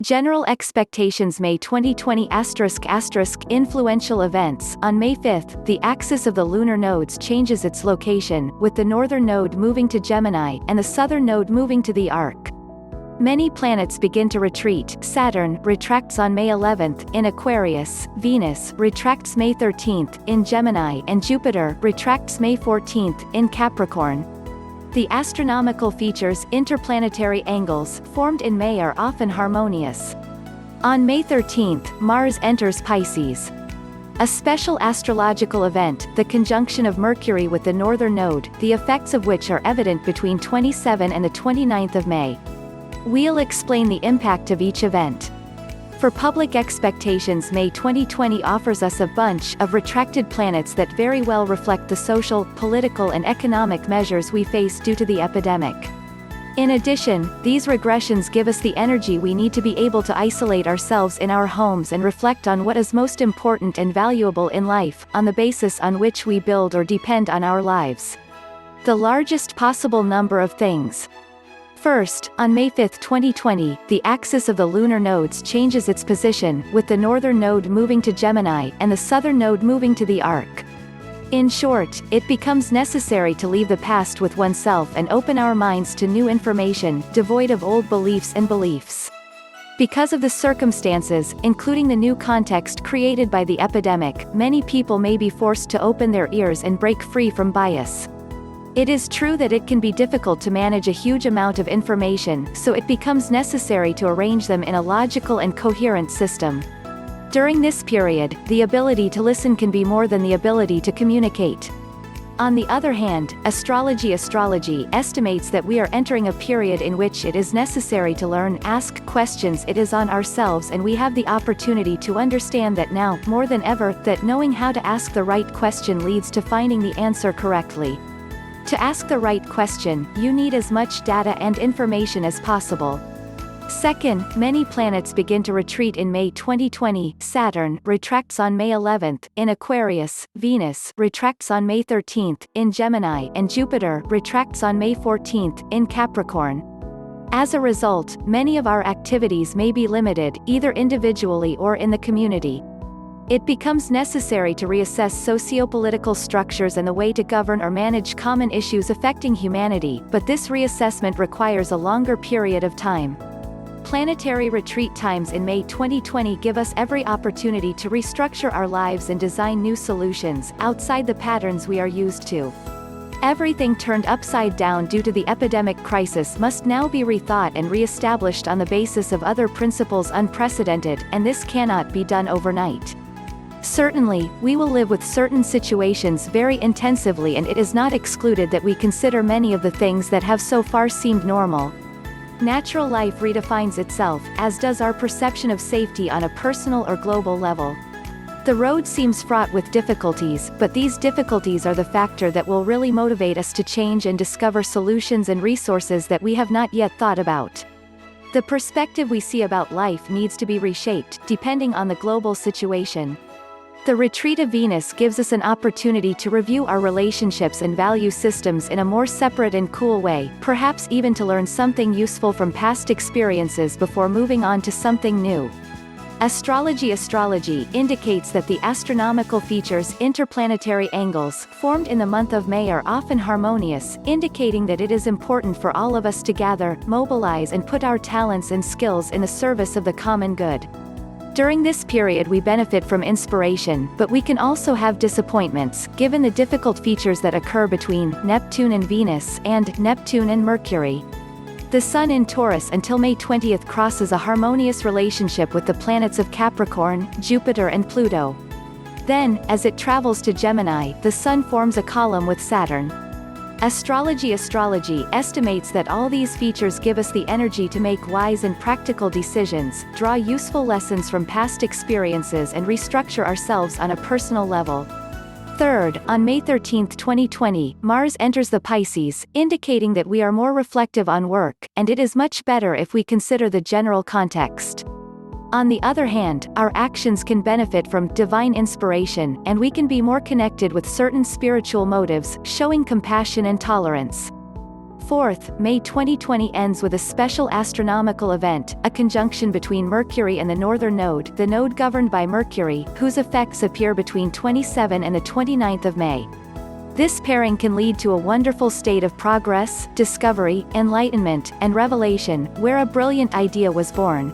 General expectations May 2020 Influential events On May 5, the axis of the lunar nodes changes its location, with the northern node moving to Gemini and the southern node moving to the Arc. Many planets begin to retreat. Saturn retracts on May 11 in Aquarius, Venus retracts May 13 in Gemini, and Jupiter retracts May 14 in Capricorn. The astronomical features interplanetary angles formed in May are often harmonious. On May 13, Mars enters Pisces. A special astrological event, the conjunction of Mercury with the northern node, the effects of which are evident between 27 and the 29th of May. We'll explain the impact of each event. For public expectations, May 2020 offers us a bunch of retracted planets that very well reflect the social, political and economic measures we face due to the epidemic. In addition, these regressions give us the energy we need to be able to isolate ourselves in our homes and reflect on what is most important and valuable in life, on the basis on which we build or depend on our lives. The largest possible number of things. First, on May 5, 2020, the axis of the lunar nodes changes its position, with the northern node moving to Gemini and the southern node moving to the Arc. In short, it becomes necessary to leave the past with oneself and open our minds to new information, devoid of old beliefs and beliefs. Because of the circumstances, including the new context created by the epidemic, many people may be forced to open their ears and break free from bias. It is true that it can be difficult to manage a huge amount of information, so it becomes necessary to arrange them in a logical and coherent system. During this period, the ability to listen can be more than the ability to communicate. On the other hand, astrology estimates that we are entering a period in which it is necessary to learn, ask questions. It is on ourselves, and we have the opportunity to understand that now, more than ever, that knowing how to ask the right question leads to finding the answer correctly. To ask the right question, you need as much data and information as possible. Second, many planets begin to retreat in May 2020. Saturn retracts on May 11 in Aquarius, Venus retracts on May 13 in Gemini, and Jupiter retracts on May 14 in Capricorn. As a result, many of our activities may be limited, either individually or in the community. It becomes necessary to reassess socio-political structures and the way to govern or manage common issues affecting humanity, but this reassessment requires a longer period of time. Planetary retreat times in May 2020 give us every opportunity to restructure our lives and design new solutions, outside the patterns we are used to. Everything turned upside down due to the epidemic crisis must now be rethought and re-established on the basis of other principles unprecedented, and this cannot be done overnight. Certainly, we will live with certain situations very intensively, and it is not excluded that we consider many of the things that have so far seemed normal. Natural life redefines itself, as does our perception of safety on a personal or global level. The road seems fraught with difficulties, but these difficulties are the factor that will really motivate us to change and discover solutions and resources that we have not yet thought about. The perspective we see about life needs to be reshaped, depending on the global situation. The retreat of Venus gives us an opportunity to review our relationships and value systems in a more separate and cool way, perhaps even to learn something useful from past experiences before moving on to something new. Astrology indicates that the astronomical features interplanetary angles formed in the month of May are often harmonious, indicating that it is important for all of us to gather, mobilize and put our talents and skills in the service of the common good. During this period we benefit from inspiration, but we can also have disappointments, given the difficult features that occur between Neptune and Venus and Neptune and Mercury. The Sun in Taurus until May 20 crosses a harmonious relationship with the planets of Capricorn, Jupiter and Pluto. Then, as it travels to Gemini, the Sun forms a column with Saturn. Astrology estimates that all these features give us the energy to make wise and practical decisions, draw useful lessons from past experiences and restructure ourselves on a personal level. Third, on May 13, 2020, Mars enters the Pisces, indicating that we are more reflective on work, and it is much better if we consider the general context. On the other hand, our actions can benefit from divine inspiration, and we can be more connected with certain spiritual motives, showing compassion and tolerance. 4th, May 2020 ends with a special astronomical event, a conjunction between Mercury and the northern node, the node governed by Mercury, whose effects appear between 27 and the 29th of May. This pairing can lead to a wonderful state of progress, discovery, enlightenment, and revelation, where a brilliant idea was born.